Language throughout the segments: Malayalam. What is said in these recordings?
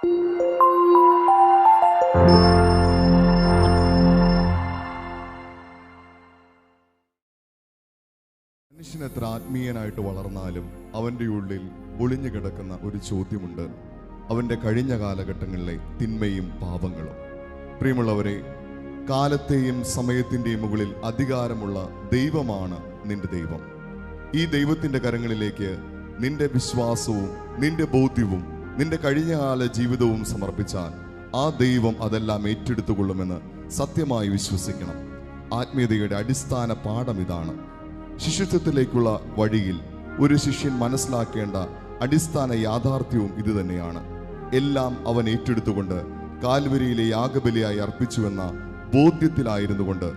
മനുഷ്യൻ എത്ര ആത്മീയനായിട്ട് വളർന്നാലും അവൻ്റെ ഉള്ളിൽ ഒളിഞ്ഞു കിടക്കുന്ന ഒരു ചോദ്യമുണ്ട്, അവൻ്റെ കഴിഞ്ഞ കാലഘട്ടങ്ങളിലെ തിന്മയും പാപങ്ങളും. പ്രിയമുള്ളവരെ, കാലത്തെയും സമയത്തിൻ്റെയും മുകളിൽ അധികാരമുള്ള ദൈവമാണ് നിന്റെ ദൈവം. ഈ ദൈവത്തിൻ്റെ കരങ്ങളിലേക്ക് നിന്റെ വിശ്വാസവും നിന്റെ ബോധ്യവും നിന്റെ കഴിഞ്ഞകാല ജീവിതവും സമർപ്പിച്ചാൽ ആ ദൈവം അതെല്ലാം ഏറ്റെടുത്തുകൊള്ളുമെന്ന് സത്യമായി വിശ്വസിക്കണം. ആത്മീയതയുടെ അടിസ്ഥാന പാഠം ഇതാണ്. ശിഷ്യത്വത്തിലേക്കുള്ള വഴിയിൽ ഒരു ശിഷ്യൻ മനസ്സിലാക്കേണ്ട അടിസ്ഥാന യാഥാർത്ഥ്യവും ഇതുതന്നെയാണ്. എല്ലാം അവൻ ഏറ്റെടുത്തുകൊണ്ട് കാൽവരിയിലെ യാഗബലിയായി അർപ്പിച്ചുവെന്ന ബോധ്യത്തിലായിരുന്നു കൊണ്ട്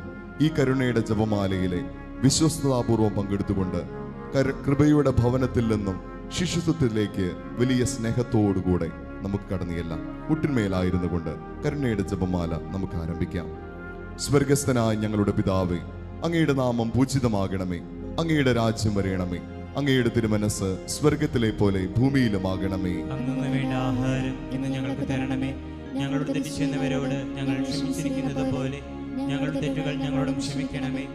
ഈ കരുണയുടെ ജപമാലയിലെ വിശ്വസ്തതാപൂർവം പങ്കെടുത്തുകൊണ്ട് കൃപയുടെ ഭവനത്തിൽ നിന്നും ശിഷ്യത്വത്തിലേക്ക് വലിയ സ്നേഹത്തോടുകൂടെ നമുക്ക് കടന്നുചെല്ലാം. മുട്ടിന്മേലായിരുന്നു കൊണ്ട് കരുണയുടെ ജപമാല നമുക്ക് ആരംഭിക്കാം. സ്വർഗസ്ഥനായ ഞങ്ങളുടെ പിതാവേ, അങ്ങയുടെ നാമം പൂജിതമാകണമേ. അങ്ങയുടെ രാജ്യം വരയണമേ. അങ്ങയുടെ തിരുമനസ് സ്വർഗത്തിലെ പോലെ ഭൂമിയിലുമാകണമേ. അന്നു വേണ്ട ആഹാരം ഇന്ന് ഞങ്ങൾക്ക് തരണമേ. ഞങ്ങളുടെ തെറ്റ് ചെയ്യുന്നവരോട് ഞങ്ങൾ ക്ഷമിച്ചിരിക്കുന്നത് പോലെ ഞങ്ങളുടെ തെറ്റുകൾ ഞങ്ങളോടും ക്ഷമിക്കണമേ.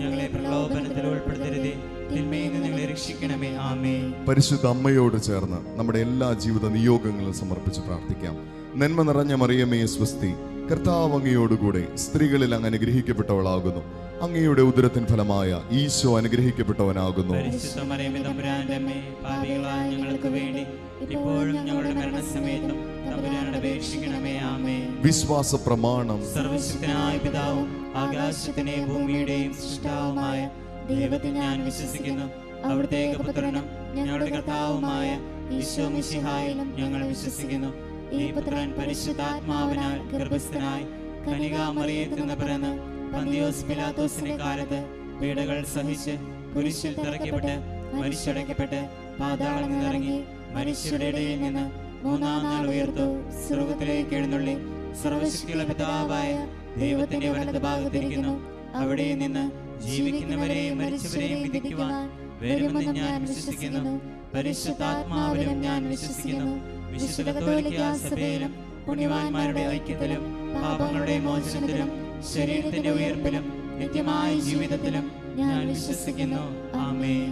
ഞങ്ങളെ പ്രലോഭനത്തിൽ ഉൾപ്പെടുത്തരുതേ, തിന്മയിൽ നിന്ന് ഞങ്ങളെ രക്ഷിക്കണമേ. ആമേൻ. പരിശുദ്ധ അമ്മയോട് ചേർന്ന് നമ്മുടെ എല്ലാ ജീവിത നിയോഗങ്ങളും സമർപ്പിച്ച് പ്രാർത്ഥിക്കാം. നന്മ നിറഞ്ഞ മറിയമേ സ്വസ്തി, കർത്താവ് അങ്ങയോടുകൂടെ സ്ത്രീകളിൽ അങ്ങ് അനുഗ്രഹിക്കപ്പെട്ടവളാകുന്നു. അങ്ങയുടെ ഉദരത്തിൻ ഫലമായ ഈശോ അനുഗ്രഹിക്കപ്പെട്ടവനാകുന്നു. പരിശുദ്ധ മറിയമേ തമ്പുരാന്റെ അമ്മേ, പാപികളായ ഞങ്ങൾക്ക് വേണ്ടി ഇപ്പോഴും ഞങ്ങളുടെ മരണസമയത്തും തമ്പുരാനോട് അപേക്ഷിക്കണമേ. ആമേൻ. വിശ്വാസ പ്രമാണം. സർവശക്തനായ പിതാവും ആകാശത്തിന്റെയും ഭൂമിയുടെയും സൃഷ്ടാവുമായ ദൈവത്തിൽ ഞാൻ വിശ്വസിക്കുന്നു. അവിടുത്തെ ഏകപുത്രനും ഞങ്ങളുടെ കർത്താവുമായ ഈശോ മിശിഹായിലും ഞങ്ങൾ വിശ്വസിക്കുന്നു. ഈ പുത്രൻ പരിശുദ്ധാത്മാവിനാൽ ഗർഭസ്ഥനായി കന്യകാമറിയത്തിൽ നിന്ന് പിറന്ന് പന്തിയോസ് പിലാത്തോസിന്റെ കാലത്ത് പീഡകൾ സഹിച്ച് കുരിശിൽ തറയ്ക്കപ്പെട്ട് മരിച്ചടക്കപ്പെട്ട് പാതാളത്തിൽ നിന്നിറങ്ങി മനുഷ്യരുടെ ഇടയിൽ നിന്ന് മൂന്നാം നാൾ ഉയർത്തു സ്വർഗ്ഗത്തിലേക്ക് എഴുന്നള്ളി സർവശക്തിയുള്ള പിതാവായ ദൈവത്തിന്റെ വലത് ഭാഗത്തിരിക്കുന്നു. അവിടെ നിന്ന് ജീവിക്കുന്നവരെയും മരിച്ചവരെയും വിധിക്കുവാൻ വരുമെന്ന് ഞാൻ വിശ്വസിക്കുന്നു. പരിശുദ്ധാത്മാവിലും ഞാൻ വിശ്വസിക്കുന്നു. വിശുദ്ധ കത്തോലിക്ക സഭയിലും പുണ്യവാന്മാരുടെ ഐക്യത്തിലും പാപങ്ങളുടെ മോചനത്തിലും ശരീരത്തിന്റെ ഉയർപ്പിലും നിത്യമായ ജീവിതത്തിലും ഞാൻ വിശ്വസിക്കുന്നു. ആമേൻ.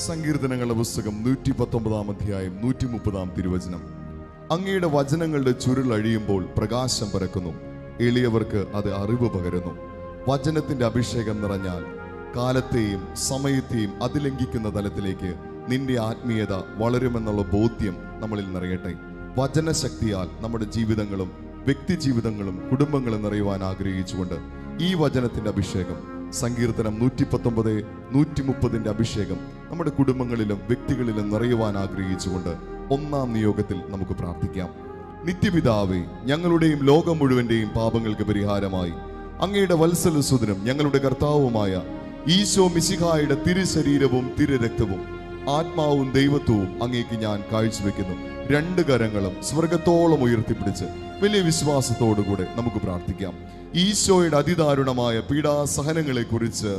സങ്കീർത്തനങ്ങളുടെ പുസ്തകം 119 അധ്യായം 130 തിരുവചനം. അങ്ങയുടെ വചനങ്ങളുടെ ചുരുൾ അഴിയുമ്പോൾ പ്രകാശം പരക്കുന്നു, എളിയവർക്ക് അത് അറിവ് പകരുന്നു. വചനത്തിന്റെ അഭിഷേകം നിറഞ്ഞാൽ കാലത്തെയും സമയത്തെയും അതിലംഘിക്കുന്ന തലത്തിലേക്ക് നിന്റെ ആത്മീയത വളരുമെന്നുള്ള ബോധ്യം നമ്മളിൽ നിറയട്ടെ. വചനശക്തിയാൽ നമ്മുടെ ജീവിതങ്ങളും വ്യക്തി ജീവിതങ്ങളും കുടുംബങ്ങളും നിറയുവാൻ ആഗ്രഹിച്ചുകൊണ്ട് ഈ വചനത്തിന്റെ അഭിഷേകം, സങ്കീർത്തനം 119, 130 അഭിഷേകം നമ്മുടെ കുടുംബങ്ങളിലും വ്യക്തികളിലും നിറയുവാൻ ആഗ്രഹിച്ചുകൊണ്ട് ഒന്നാം നിയോഗത്തിൽ നമുക്ക് പ്രാർത്ഥിക്കാം. നിത്യപിതാവേ, ഞങ്ങളുടെയും ലോകം മുഴുവന്റെയും പാപങ്ങൾക്ക് പരിഹാരമായി അങ്ങയുടെ വത്സലസുതനും ഞങ്ങളുടെ കർത്താവുമായ ഈശോ മിശിഹായുടെ തിരുശരീരവും തിരുരക്തവും ആത്മാവും ദൈവത്വവും അങ്ങേക്ക് ഞാൻ കാഴ്ചവെക്കുന്നു. രണ്ട് കരങ്ങളും സ്വർഗത്തോളം ഉയർത്തിപ്പിടിച്ച് വലിയ വിശ്വാസത്തോടുകൂടെ നമുക്ക് പ്രാർത്ഥിക്കാം. ഈശോയുടെ അതിദാരുണമായ പീഡാസഹനങ്ങളെ കുറിച്ച്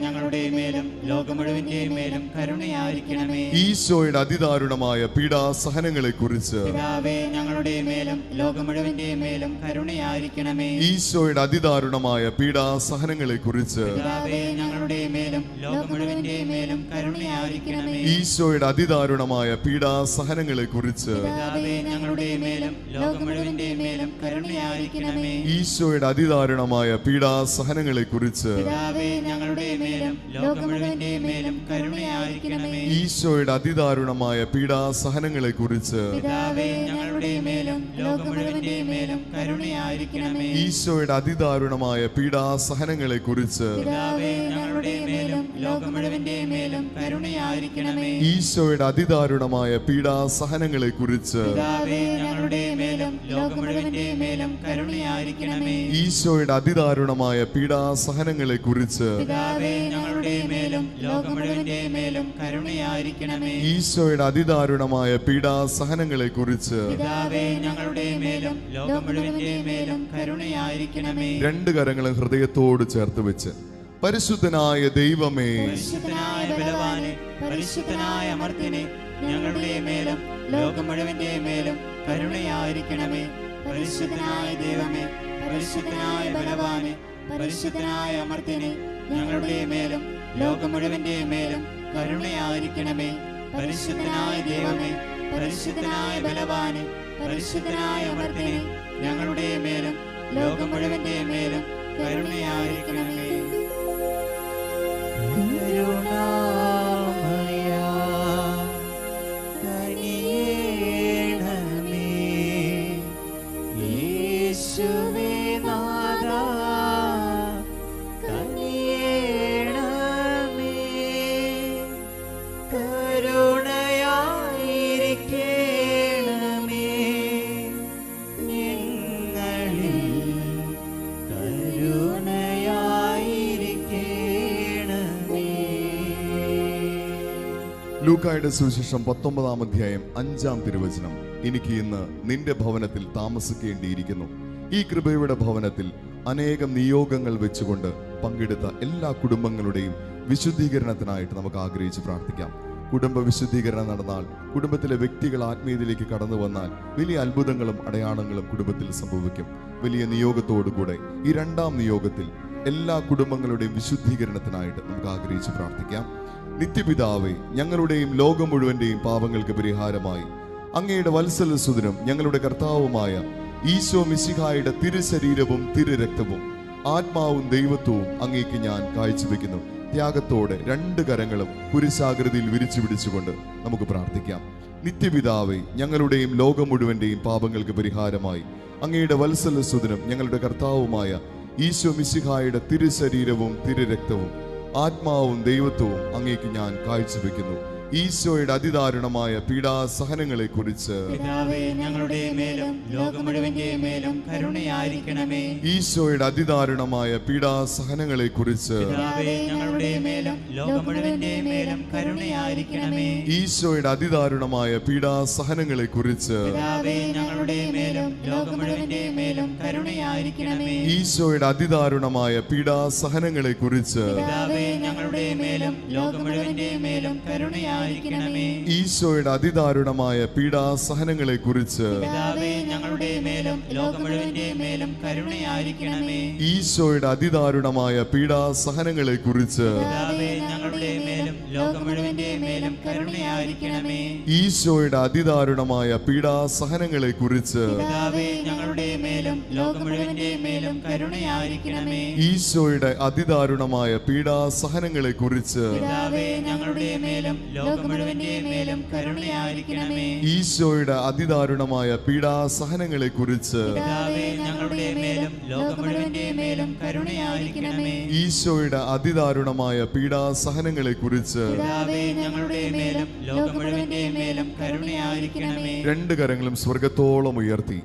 ഞങ്ങളുടെ മേലും ലോകം മുഴുവന്റെയും മേലും കരുണയായിരിക്കണമേ. ഈശോയുടെ അതിദാരുണമായ പീഡാസഹനങ്ങളെ കുറിച്ച് ഞങ്ങളുടെ മേലും ലോകം മുഴുവന്റെയും മേലും കരുണയായിരിക്കണമേ. ഈശോയുടെ അതിദാരുണമായ പീഡാസഹനങ്ങളെ കുറിച്ച് ഞങ്ങളുടെ മേലും ലോകം മുഴുവന്റെയും മേലും കരുണയായിരിക്കണമേ. ഈശോയുടെ അതിദാരുണമായ പീഡാസഹനങ്ങളെ കുറിച്ച് ഞങ്ങളുടെ മേലും ലോകം മുഴുവന്റെയും മേലും കരുണയായിരിക്കണമേ. ഈശോയുടെ അതിദാരുണമായ പീഡാസഹനങ്ങളെ കുറിച്ച് ഞങ്ങളുടെ മേലും ലോകം മുഴുവന്റെയും മേലും കരുണയായിരിക്കണമേ. ഈശോയുടെ അതിദാരുണമായ പീഡാസഹനങ്ങളെ കുറിച്ച് ഞങ്ങളുടെ മേലും ലോകം മുഴുവന്റെയും മേലും കരുണയായിരിക്കണമേ. ഈശോയുടെ അതിദാരുണമായ പീഡാസഹനങ്ങളെ കുറിച്ച് ഞങ്ങളുടെ മേലും ലോകം മുഴുവന്റെയും മേലും കരുണയായിരിക്കണമേ. ഈശോയുടെ അതിദാരുണമായ പീഡാസഹനങ്ങളെ കുറിച്ച് ഞങ്ങളുടെ മേലും ലോകം മുഴുവന്റെയും മേലും കരുണയായിരിക്കണമേ. ഈശോയുടെ അതിദാരുണമായ പീഡാസഹനങ്ങളെ കുറിച്ച് ഞങ്ങളുടെ മേലും ലോകം മുഴുവന്റെയും മേലും കരുണയായിരിക്കണമേ. ഈശോയുടെ അതിദാരുണമായ പീഡാസഹനങ്ങളെ കുറിച്ച് ഞങ്ങളുടെ മേലും ലോകം മുഴുവന്റെയും മേലും കരുണയായിരിക്കണമേ. രണ്ട് കരങ്ങളും ഹൃദയത്തോട് ചേർത്ത് വെച്ച് പരിശുദ്ധനായ ദൈവമേ, പരിശുദ്ധനായ ബലവാനെ, പരിശുദ്ധനായ അമർത്യനെ, ഞങ്ങളുടെ മേലും ലോകം മുഴുവന്റെയും മേലും കരുണയായിരിക്കണമേ. കരുണയായിരിക്കണമേ. പരിശുദ്ധനായ ദൈവമേ, പരിശുദ്ധനായ ബലവാനെ, പരിശുദ്ധനായ അമർത്യനെ, ഞങ്ങളുടെ മേലും ലോകം മുഴുവന്റെ മേലും കരുണയായിരിക്കണമേ. പരിശുദ്ധനായ ദൈവമേ, പരിശുദ്ധനായ ബലവാനെ, പരിശുദ്ധനായ അമർത്യനെ, ഞങ്ങളുടെ മേലും ലോകം മുഴുവന്റെ മേലും കരുണയായിരിക്കണമേ. കരുണാമയ കനിയേണമേ, യേശുവേ നാഥാ കനിയേണമേ. കരുണയായിരിക്കണമേ ഞങ്ങളിൽ, കരുണയായിരിക്കണമേ. ലൂക്കായുടെ സുവിശേഷം 19-ാം അധ്യായം 5-ാം തിരുവചനം. എനിക്ക് ഇന്ന് നിന്റെ ഭവനത്തിൽ താമസിക്കേണ്ടിയിരിക്കുന്നു. ഈ കൃപയുടെ ഭവനത്തിൽ അനേകം നിയോഗങ്ങൾ വെച്ചുകൊണ്ട് പങ്കെടുത്ത എല്ലാ കുടുംബങ്ങളുടെയും വിശുദ്ധീകരണത്തിനായിട്ട് നമുക്ക് ആഗ്രഹിച്ച് പ്രാർത്ഥിക്കാം. കുടുംബ വിശുദ്ധീകരണം നടന്നാൽ, കുടുംബത്തിലെ വ്യക്തികൾ ആത്മീയതയിലേക്ക് കടന്നു വന്നാൽ വലിയ അത്ഭുതങ്ങളും അടയാളങ്ങളും കുടുംബത്തിൽ സംഭവിക്കും. വലിയ നിയോഗത്തോടുകൂടെ ഈ 2-ാം നിയോഗത്തിൽ എല്ലാ കുടുംബങ്ങളുടെയും വിശുദ്ധീകരണത്തിനായിട്ട് നമുക്ക് ആഗ്രഹിച്ച് പ്രാർത്ഥിക്കാം. നിത്യപിതാവേ, ഞങ്ങളുടെയും ലോകം മുഴുവന്റെയും പാപങ്ങൾക്ക് പരിഹാരമായി അങ്ങയുടെ വത്സലസുതനും ഞങ്ങളുടെ കർത്താവുമായ ഈശോ മിശിഹായുടെ തിരുശരീരവും തിരുരക്തവും ആത്മാവും ദൈവത്വവും അങ്ങേക്ക് ഞാൻ കാഴ്ചവെക്കുന്നു. ത്യാഗത്തോടെ 2 കരങ്ങളും കുരിശാകൃതിയിൽ വിരിച്ചു പിടിച്ചുകൊണ്ട് നമുക്ക് പ്രാർത്ഥിക്കാം. നിത്യപിതാവേ, ഞങ്ങളുടെയും ലോകം മുഴുവന്റെയും പാപങ്ങൾക്ക് പരിഹാരമായി അങ്ങയുടെ വത്സലസുതനും ഞങ്ങളുടെ കർത്താവുമായ ഈശോ മിശിഹായുടെ തിരുശരീരവും തിരുരക്തവും ആത്മാവും ദൈവത്വവും അങ്ങേക്ക് ഞാൻ കാഴ്ചവെക്കുന്നു. ഈശോയുടെ അതിദാരുണമായ പീഡാസഹനങ്ങളെ കുറിച്ച് പിതാവേ, ഞങ്ങളുടെ മേലും ലോകം മുഴുവന്റെ മേലും കരുണയായിരിക്കണമേ. ഈശോയുടെ അതിദാരുണമായ പീഡാസഹനങ്ങളെ കുറിച്ച് പിതാവേ, ഞങ്ങളുടെ മേലും ലോകം മുഴുവന്റെ മേലും കരുണയായിരിക്കണമേ. ഈശോയുടെ അതിദാരുണമായ പീഡാസഹനങ്ങളെ കുറിച്ച് പിതാവേ, ഞങ്ങളുടെ മേലും ലോകം മുഴുവന്റെ മേലും കരുണയായിരിക്കണമേ. ഈശോയുടെ അതിദാരുണമായ പീഡാസഹനങ്ങളെ കുറിച്ച് പിതാവേ, ഞങ്ങളുടെ മേലും ലോകം മുഴുവന്റെ മേലും കരുണയായിരിക്കണമേ. ഈശോയുടെ അതിദാരുണമായ പീഡാസഹനങ്ങളെ കുറിച്ച് പിതാവേ, ഞങ്ങളുടെ മേലും ലോകം മുഴുവന്റെ മേലും കരുണയായിരിക്കണമേ. ഈശോയുടെ അതിദാരുണമായ പീഡാസഹനങ്ങളെ കുറിച്ച് പിതാവേ, ഞങ്ങളുടെ മേലും ലോകം മുഴുവന്റെ മേലും കരുണയായിരിക്കണമേ. ഈശോയുടെ അതിദാരുണമായ പീഡാസഹനങ്ങളെ കുറിച്ച് പിതാവേ, ഞങ്ങളുടെ മേലും ലോകം മുഴുവന്റെ മേലും കരുണയായിരിക്കണമേ. ഈശോയുടെ അതിദാരുണമായ പീഡാസഹനങ്ങളെ കുറിച്ച് പിതാവേ, ഞങ്ങളുടെ മേലും ലോകം മുഴുവന്റെ മേലും കരുണയായിരിക്കണമേ. ഈശോയുടെ അതിദാരുണമായ പീഡാസഹനങ്ങളെ കുറിച്ച് പിതാവേ, ഞങ്ങളുടെ മേലും ലോകം മുഴുവന്റെ മേലും കരുണയായിരിക്കണമേ. ഈശോയുടെ അതിദാരുണമായ പീഡാസഹനങ്ങളെ കുറിച്ച് പിതാവേ, ഞങ്ങളുടെ മേലും ലോകം മുഴുവന്റെ മേലും കരുണയായിരിക്കണമേ. 2 കരങ്ങളും സ്വർഗത്തോളം ഉയർത്തി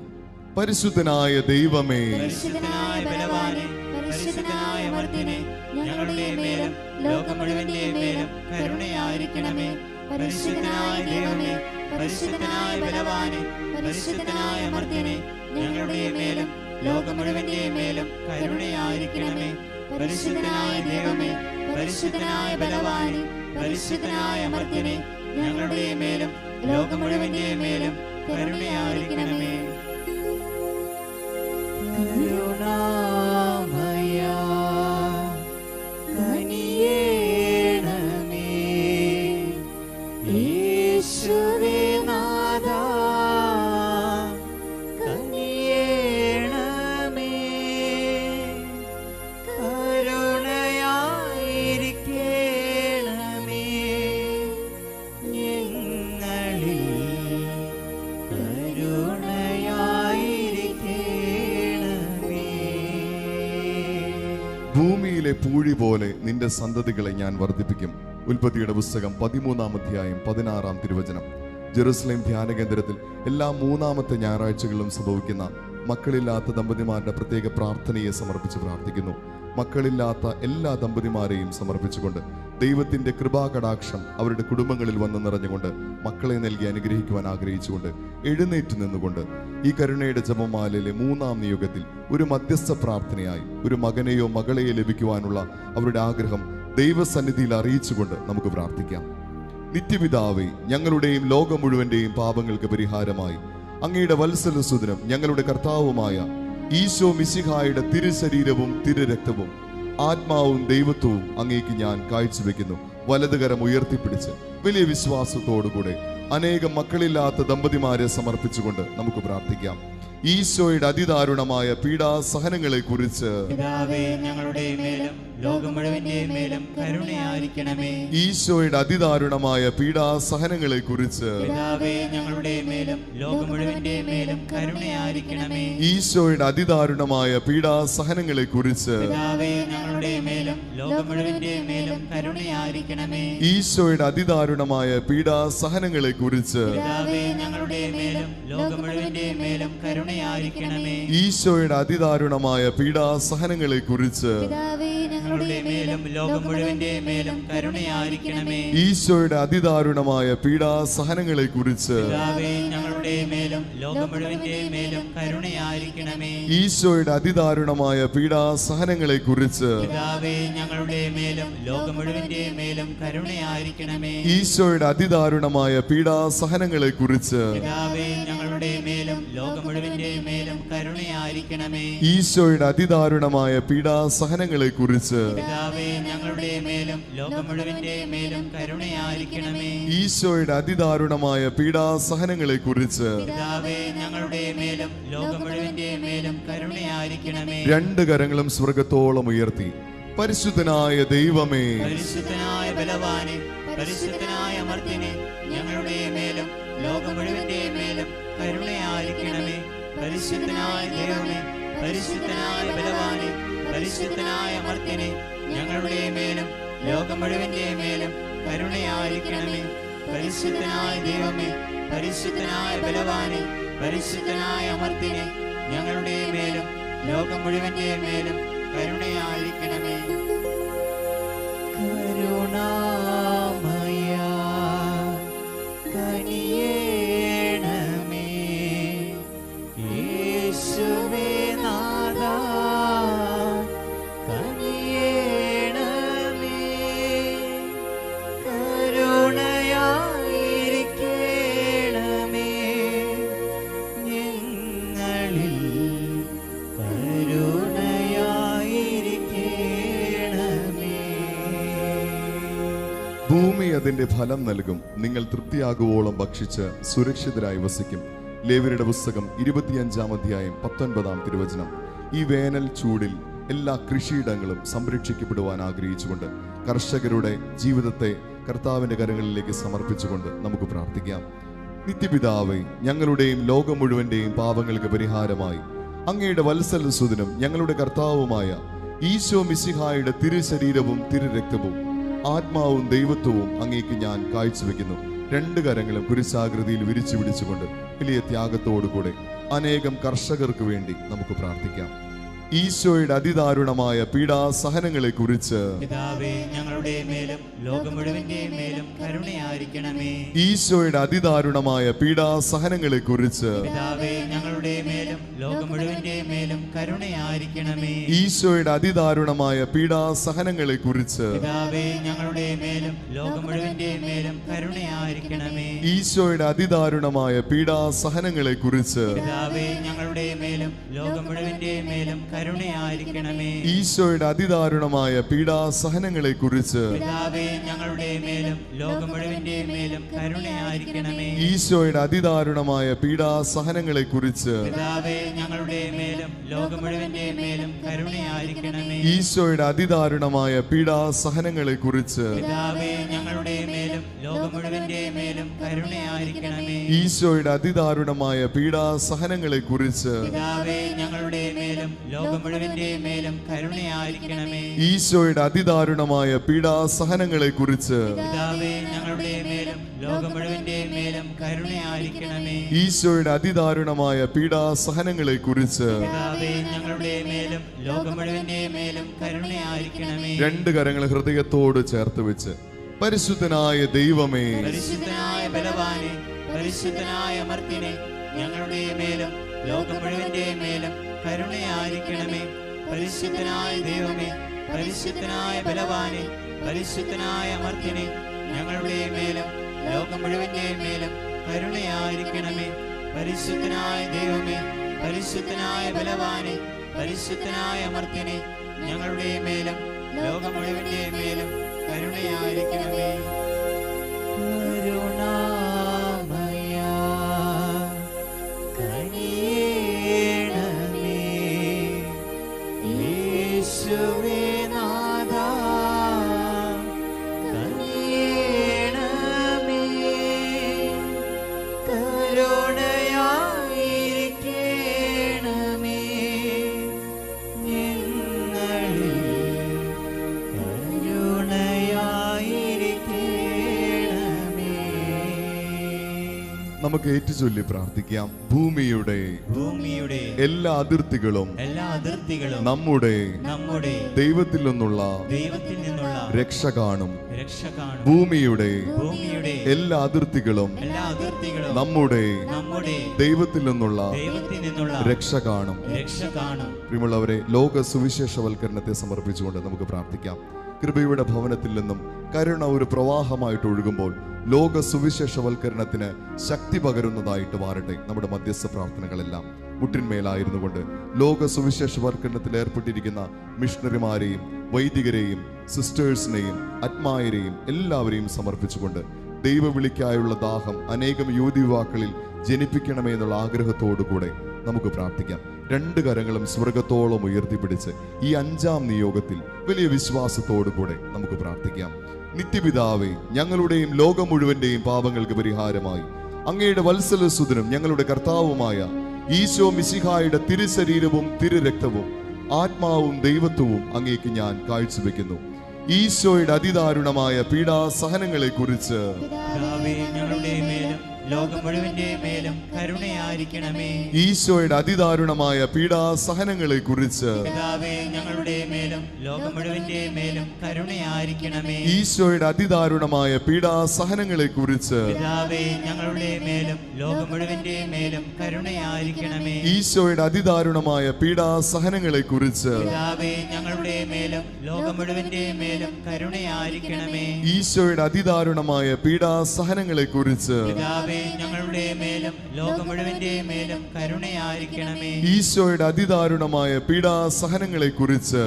പരിശുദ്ധനായ ദൈവമേ, പരിശുദ്ധനായ ബലവാനെ, പരിശുദ്ധനായ അമർത്യനെ, ഞങ്ങളുടെ മേലും ലോകം മുഴുവന്റെ മേലും കരുണയായിരിക്കണമേ. പരിശുദ്ധനായ ദൈവമേ, പരിശുദ്ധനായ ബലവാനെ, പരിശുദ്ധനായ അമർത്യനെ, ഞങ്ങളുടെ മേലും ലോകം മുഴുവന്റെ മേലും കരുണയായിരിക്കണമേ. പരിശുദ്ധനായ ദൈവമേ, പരിശുദ്ധനായ ബലവാനെ, പരിശുദ്ധനായ അമർത്യനെ, ഞങ്ങളുടെ മേലും ലോകം മുഴുവന്റെ മേലും കരുണയായിരിക്കണമേ. കരുണാമയ കനിയേണമേ, യേശുവേ നാഥാ കനിയേണമേ. കരുണയായിരിക്കണമേ ഞങ്ങളിൽ, കരുണയായിരിക്കണമേ. ഭൂമിയിലെ പൂഴി പോലെ നിന്റെ സന്തതികളെ ഞാൻ വർദ്ധിപ്പിക്കും. ഉൽപ്പത്തിയുടെ പുസ്തകം 13-ാം അധ്യായം 16-ാം തിരുവചനം. ജെറുസലേം ധ്യാന കേന്ദ്രത്തിൽ എല്ലാ 3-ാമത്തെ ഞായറാഴ്ചകളിലും സംഭവിക്കുന്ന മക്കളില്ലാത്ത ദമ്പതിമാരുടെ പ്രത്യേക പ്രാർത്ഥനയെ സമർപ്പിച്ച് പ്രാർത്ഥിക്കുന്നു. മക്കളില്ലാത്ത എല്ലാ ദമ്പതിമാരെയും സമർപ്പിച്ചുകൊണ്ട് ദൈവത്തിന്റെ കൃപാകടാക്ഷം അവരുടെ കുടുംബങ്ങളിൽ വന്ന് നിറഞ്ഞുകൊണ്ട് മക്കളെ നൽകി അനുഗ്രഹിക്കുവാൻ ആഗ്രഹിച്ചുകൊണ്ട് എഴുന്നേറ്റ് നിന്നുകൊണ്ട് ഈ കരുണയുടെ ജപമാലയിലെ 3-ാം നിയോഗത്തിൽ ഒരു മധ്യസ്ഥ പ്രാർത്ഥനയായി ഒരു മകനെയോ മകളെയോ ലഭിക്കുവാനുള്ള അവരുടെ ആഗ്രഹം ദൈവസന്നിധിയിൽ അറിയിച്ചുകൊണ്ട് നമുക്ക് പ്രാർത്ഥിക്കാം. നിത്യപിതാവേ, ഞങ്ങളുടെയും ലോകം മുഴുവന്റെയും പാപങ്ങൾക്ക് പരിഹാരമായി അങ്ങയുടെ വത്സലസുതനും ഞങ്ങളുടെ കർത്താവുമായ ഈശോ മിശിഹായുടെ തിരുശരീരവും തിരുരക്തവും ആത്മാവും ദൈവത്വവും അങ്ങേക്ക് ഞാൻ കാഴ്ചവെക്കുന്നു. വലതുകരം ഉയർത്തിപ്പിടിച്ച് വലിയ വിശ്വാസത്തോടുകൂടെ അനേകം മക്കളില്ലാത്ത ദമ്പതിമാരെ സമർപ്പിച്ചുകൊണ്ട് നമുക്ക് പ്രാർത്ഥിക്കാം. ഈശോയുടെ അതിദാരുണമായ പീഡാസഹനങ്ങളെ കുറിച്ച് പിതാവേ ഞങ്ങളുടെ മേലും ലോകം മുഴുവന്റെയും മേലും കരുണയായിരിക്കണമേ. ഈശോയുടെ അതിദാരുണമായ പീഡാസഹനങ്ങളെ കുറിച്ച് പിതാവേ ഞങ്ങളുടെ മേലും ലോകം മുഴുവന്റെയും മേലും കരുണയായിരിക്കണമേ. ഈശോയുടെ അതിദാരുണമായ പീഡാസഹനങ്ങളെ കുറിച്ച് പിതാവേ ഞങ്ങളുടെ മേലും ലോകം മുഴുവന്റെയും മേലും കരുണയായിരിക്കണമേ. ഈശോയുടെ അതിദാരുണമായ പീഡാസഹനങ്ങളെ കുറിച്ച് പിതാവേ ഞങ്ങളുടെ മേലും ലോകം മുഴുവന്റെയും മേലും കരുണയായിരിക്കണമേ. ഈശോയുടെ അതിദാരുണമായ പീഡാസഹനങ്ങളെ കുറിച്ച് ഞങ്ങളുടെ മേലും ലോകം മുഴുവന്റെയും മേലും കരുണയായിരിക്കണമേ. ഈശോയുടെ അതിദാരുണമായ പീഡാസഹനങ്ങളെ കുറിച്ച് പിതാവേ ഞങ്ങളുടെ മേലും ലോകം മുഴുവന്റെയും മേലും കരുണയായിരിക്കണമേ. ഈശോയുടെ അതിദാരുണമായ പീഡാസഹനങ്ങളെ കുറിച്ച് പിതാവേ ഞങ്ങളുടെ മേലും ലോകം മുഴുവന്റെയും മേലും കരുണയായിരിക്കണമേ. ഈശോയുടെ അതിദാരുണമായ പീഡാസഹനങ്ങളെ കുറിച്ച് പിതാവേ ഞങ്ങളുടെ മേലും ലോകം മുഴുവന്റെയും മേലും കരുണയായിരിക്കണമേ. ഈശോയുടെ അതിദാരുണമായ പീഡാസഹനങ്ങളെ കുറിച്ച് പിതാവേ ഞങ്ങളുടെ മേലും ലോകം മുഴുവന്റെയും മേലും കരുണയായിരിക്കണമേ. ഈശോയുടെ അതിദാരുണമായ പീഡാസഹനങ്ങളെ കുറിച്ച് പിതാവേ ഞങ്ങളുടെ മേലും ലോകം മുഴുവന്റെയും മേലും കരുണയായിരിക്കണമേ. രണ്ട് കരങ്ങളും സ്വർഗത്തോളം ഉയർത്തി പരിശുദ്ധനായ ദൈവമേ, പരിശുദ്ധനായ ബലവാനെ, പരിശുദ്ധനായ അമർത്യനെ, ഞങ്ങളുടെ മേലും ലോകം മുഴുവന്റെയും മേലും കരുണയായിരിക്കണമേ. പരിശുദ്ധനായ ദൈവമേ, പരിശുദ്ധനായ ബലവാനെ, പരിശുദ്ധനായ അമർത്യനെ, ഞങ്ങളുടെ മേലും ലോകം മുഴുവന്റെയും മേലും കരുണയായിരിക്കണമേ. പരിശുദ്ധനായ ദൈവമേ, പരിശുദ്ധനായ ബലവാനെ, പരിശുദ്ധനായ അമർത്യനെ, ഞങ്ങളുടെ മേലും ലോകം മുഴുവന്റെയും മേലും കരുണയായിരിക്കണമേ. കരുണാമയ കനിയേണമേ, യേശുവേ നാഥാ കനിയേണമേ. കരുണയായിരിക്കണമേ ഞങ്ങളിൽ, ഭൂമി അതിന്റെ ഫലം നൽകും. നിങ്ങൾ തൃപ്തിയാകുവോളം ഭക്ഷിച്ച് സുരക്ഷിതരായി വസിക്കും. ലേവ്യരുടെ പുസ്തകം 25-ാം അധ്യായം 19-ാം തിരുവചനം. ഈ വേനൽ ചൂടിൽ എല്ലാ കൃഷിയിടങ്ങളും സംരക്ഷിക്കപ്പെടുവാൻ ആഗ്രഹിച്ചുകൊണ്ട് കർഷകരുടെ ജീവിതത്തെ കർത്താവിന്റെ കരങ്ങളിലേക്ക് സമർപ്പിച്ചുകൊണ്ട് നമുക്ക് പ്രാർത്ഥിക്കാം. നിത്യപിതാവേ, ഞങ്ങളുടെയും ലോകം മുഴുവന്റെയും പാപങ്ങൾക്ക് പരിഹാരമായി അങ്ങയുടെ വത്സലസുതനും ഞങ്ങളുടെ കർത്താവുമായ ഈശോ മിശിഹായുടെ തിരുശരീരവും തിരുരക്തവും ആത്മാവും ദൈവത്വവും അങ്ങേക്ക് ഞാൻ കാഴ്ചവെക്കുന്നു. രണ്ട് കരങ്ങളും കുരിശാകൃതിയിൽ വിരിച്ചു പിടിച്ചുകൊണ്ട് വലിയ ത്യാഗത്തോടുകൂടെ അനേകം കർഷകർക്ക് വേണ്ടി നമുക്ക് പ്രാർത്ഥിക്കാം. ഈശോയുടെ അതിദാരുണമായ പീഡാസഹനങ്ങളെ കുറിച്ച് പിതാവേ ഞങ്ങളുടെ മേലും ലോകം മുഴുവന്റെയും മേലും കരുണയായിരിക്കണമേ. ഈശോയുടെ അതിദാരുണമായ പീഡാസഹനങ്ങളെ കുറിച്ച് പിതാവേ ഞങ്ങളുടെ മേലും ലോകം മുഴുവന്റെയും മേലും കരുണയായിരിക്കണമേ. ഈശോയുടെ അതിദാരുണമായ പീഡാസഹനങ്ങളെ കുറിച്ച് പിതാവേ ഞങ്ങളുടെ മേലും ലോകം മുഴുവന്റെയും മേലും കരുണയായിരിക്കണമേ. ഈശോയുടെ അതിദാരുണമായ പീഡാസഹനങ്ങളെ കുറിച്ച് പിതാവേ ഞങ്ങളുടെ മേലും ലോകം മുഴുവന്റെയും മേലും കരുണയായിരിക്കണമേ. ഈശോയുടെ അതിദാരുണമായ പീഡാസഹനങ്ങളെ കുറിച്ച് പിതാവേ ഞങ്ങളുടെ മേലും ലോകം മുഴുവന്റെയും മേലും കരുണയായിരിക്കണമേ. ഈശോയുടെ അതിദാരുണമായ പീഡാസഹനങ്ങളെ കുറിച്ച് പിതാവേ ഞങ്ങളുടെ മേലും ലോകം മുഴുവന്റെയും മേലും കരുണയായിരിക്കണമേ. ഈശോയുടെ അതിദാരുണമായ പീഡാസഹനങ്ങളെ കുറിച്ച് പിതാവേ ഞങ്ങളുടെ മേലും ലോകം മുഴുവന്റെയും മേലും കരുണയായിരിക്കണമേ. ഈശോയുടെ അതിദാരുണമായ പീഡാസഹനങ്ങളെ കുറിച്ച് പിതാവേ ഞങ്ങളുടെ മേലും ലോകം മുഴുവന്റെയും മേലും കരുണയായിരിക്കണമേ. ഈശോയുടെ അതിദാരുണമായ പീഡാസഹനങ്ങളെ കുറിച്ച് പിതാവേ ഞങ്ങളുടെ മേലും ലോകം മുഴുവന്റെയും മേലും കരുണയായിരിക്കണമേ. ഈശോയുടെ അതിദാരുണമായ പീഡാസഹനങ്ങളെ കുറിച്ച് പിതാവേ ഞങ്ങളുടെ മേലും ലോകം മുഴുവന്റെയും മേലും കരുണയായിരിക്കണമേ. രണ്ട് കരങ്ങൾ ഹൃദയത്തോട് ചേർത്ത് വെച്ച് പരിശുദ്ധനായ ദൈവമേ, പരിശുദ്ധനായ ബലവാനെ, പരിശുദ്ധനായ അമർത്യനെ, ഞങ്ങളുടെ മേലും ലോകം മുഴുവന്റെയും മേലും കരുണയായിരിക്കണമേ. പരിശുദ്ധനായ ദൈവമേ, പരിശുദ്ധനായ ബലവാനെ, പരിശുദ്ധനായ അമർത്യനെ, ഞങ്ങളുടെ മേലും ലോകം മുഴുവന്റെയും മേലും കരുണയായിരിക്കണമേ. പരിശുദ്ധനായ ദൈവമേ, പരിശുദ്ധനായ ബലവാനെ, പരിശുദ്ധനായ അമർത്യനെ, ഞങ്ങളുടെ മേലും ലോകം മുഴുവന്റെ മേലും കരുണയായിരിക്കണമേ. കരുണാമയ കനിയേണമേ, യേശുവേ നാഥാ കനിയേണമേ, കരുണയായിരിക്കണമേ ഞങ്ങളിൽ, കരുണയായിരിക്കണമേ. നമുക്ക് ഏറ്റുചൊല്ലി പ്രാർത്ഥിക്കാം. ഭൂമിയുടെ എല്ലാ അതിർത്തികളും നമ്മുടെ ദൈവത്തിൽ നിന്നുള്ള രക്ഷ കാണും. ഭൂമിയുടെ എല്ലാ അതിർത്തികളും നമ്മുടെ ദൈവത്തിൽ നിന്നുള്ള രക്ഷ കാണും. പ്രിയമുള്ളവരെ, ലോക സുവിശേഷവൽക്കരണത്തെ സമർപ്പിച്ചുകൊണ്ട് നമുക്ക് പ്രാർത്ഥിക്കാം. കൃപയുടെ ഭവനത്തിൽ നിന്നും കരുണ ഒരു പ്രവാഹമായിട്ട് ഒഴുകുമ്പോൾ ലോക സുവിശേഷവൽക്കരണത്തിന് ശക്തി പകരുന്നതായിട്ട് മാറട്ടെ. നമ്മുടെ മധ്യസ്ഥ പ്രാർത്ഥനകളെല്ലാം മുട്ടിന്മേലായിരുന്നു കൊണ്ട് ലോക സുവിശേഷവൽക്കരണത്തിൽ ഏർപ്പെട്ടിരിക്കുന്ന മിഷണറിമാരെയും വൈദികരെയും സിസ്റ്റേഴ്സിനെയും ആത്മായരെയും എല്ലാവരെയും സമർപ്പിച്ചുകൊണ്ട് ദൈവവിളിക്കായുള്ള ദാഹം അനേകം യുവതി യുവാക്കളിൽ ജനിപ്പിക്കണമേ എന്നുള്ള ആഗ്രഹത്തോടുകൂടെ നമുക്ക് പ്രാർത്ഥിക്കാം. രണ്ട് കരങ്ങളും സ്വർഗത്തോളം ഉയർത്തിപ്പിടിച്ച് ഈ 5ാം നിയോഗത്തിൽ വലിയ വിശ്വാസത്തോടുകൂടെ നമുക്ക് പ്രാർത്ഥിക്കാം. നിത്യപിതാവേ, ഞങ്ങളുടെയും ലോകം മുഴുവന്റെയും പാപങ്ങൾക്ക് പരിഹാരമായി അങ്ങയുടെ വത്സലസുതനും ഞങ്ങളുടെ കർത്താവുമായ ഈശോ മിശിഹായുടെ തിരുശരീരവും തിരുരക്തവും ആത്മാവും ദൈവത്വവും അങ്ങേക്ക് ഞാൻ കാഴ്ചവെക്കുന്നു. ഈശോയുടെ അതിദാരുണമായ പീഡാസഹനങ്ങളെ കുറിച്ച് ഞങ്ങളുടെ മേലും ലോകം മുഴുവന്റെ മേലും കരുണയായിരിക്കണമേ. ഈശോയുടെ അതിദാരുണമായ പീഡാസഹനങ്ങളെ കുറിച്ച് ഞങ്ങളുടെ മേലും ലോകം മുഴുവന്റെ മേലും കരുണയായിരിക്കണമേ. ഈശോയുടെ അതിദാരുണമായ പീഡാസഹനങ്ങളെ കുറിച്ച് ഞങ്ങളുടെ മേലും ലോകം മുഴുവന്റെ മേലും കരുണയായിരിക്കണമേ. ഈശോയുടെ അതിദാരുണമായ പീഡാസഹനങ്ങളെ കുറിച്ച് ഞങ്ങളുടെ മേലും ലോകം മുഴുവന്റെ മേലും കരുണയായിരിക്കണമേ. ഈശോയുടെ അതിദാരുണമായ പീഡാസഹനങ്ങളെ കുറിച്ച് ഞങ്ങളുടെ മേലും ലോകം മുഴുവന്റെ മേലും കരുണയായിരിക്കണമേ. ഈശോയുടെ അതിദാരുണമായ പീഡാസഹനങ്ങളെ കുറിച്ച്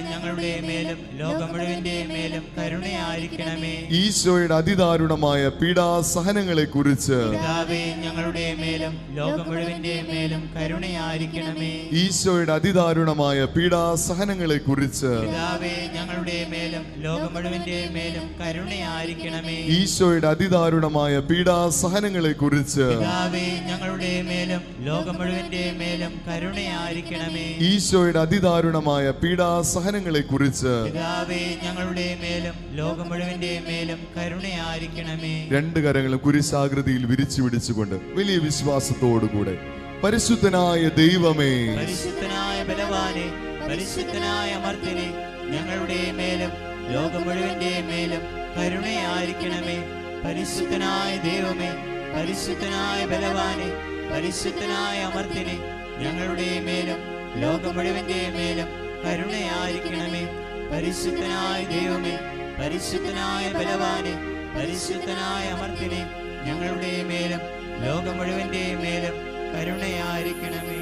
ഞങ്ങളുടെ മേലും ലോകം മുഴുവന്റെ മേലും കരുണയായിരിക്കണമേ. ഈശോയുടെ അതിദാരുണമായ പീഡാസഹനങ്ങളെ കുറിച്ച് ഞങ്ങളുടെ മേലും ലോകം മുഴുവന്റെ മേലും കരുണയായിരിക്കണമേ. ഈശോയുടെ അതിദാരുണമായ പീഡാസഹനങ്ങളെ കുറിച്ച് ഞങ്ങളുടെ മേലും ലോകം മുഴുവന്റെ മേലും കരുണയായിരിക്കണമേ. ഈശോയുടെ അതിദാരുണമായ പീഡാസഹനങ്ങളെ കുറിച്ച് ഞങ്ങളുടെ മേലും ലോകം മുഴുവന്റെ മേലും കരുണയായിരിക്കണമേ. ഈശോയുടെ അതിദാരുണമായ പീഡാസഹനങ്ങളെ കുറിച്ച് ഞങ്ങളുടെ മേലും ലോകം മുഴുവന്റെ മേലും കരുണയായിരിക്കണമേ. രണ്ട് കരങ്ങളും കുരിശാകൃതിയിൽ വിരിച്ചു പിടിച്ചുകൊണ്ട് വലിയ വിശ്വാസത്തോടുകൂടെ പരിശുദ്ധനായ ദൈവമേ, പരിശുദ്ധനായ ബലവാനെ, പരിശുദ്ധനായ അമർത്യനെ, ഞങ്ങളുടെ മേലും ലോകം മുഴുവന്റെ മേലും കരുണയായിരിക്കണമേ. പരിശുദ്ധനായ ദൈവമേ, പരിശുദ്ധനായ ബലവാനെ, പരിശുദ്ധനായ അമർത്യനെ, ഞങ്ങളുടെ മേലും ലോകം മുഴുവന്റെ മേലും കരുണയായിരിക്കണമേ. പരിശുദ്ധനായ ദൈവമേ, പരിശുദ്ധനായ ബലവാനെ, പരിശുദ്ധനായ അമർത്യനെ, ഞങ്ങളുടെ മേലും ലോകം മുഴുവന്റെ മേലും കരുണയായിരിക്കണമേ.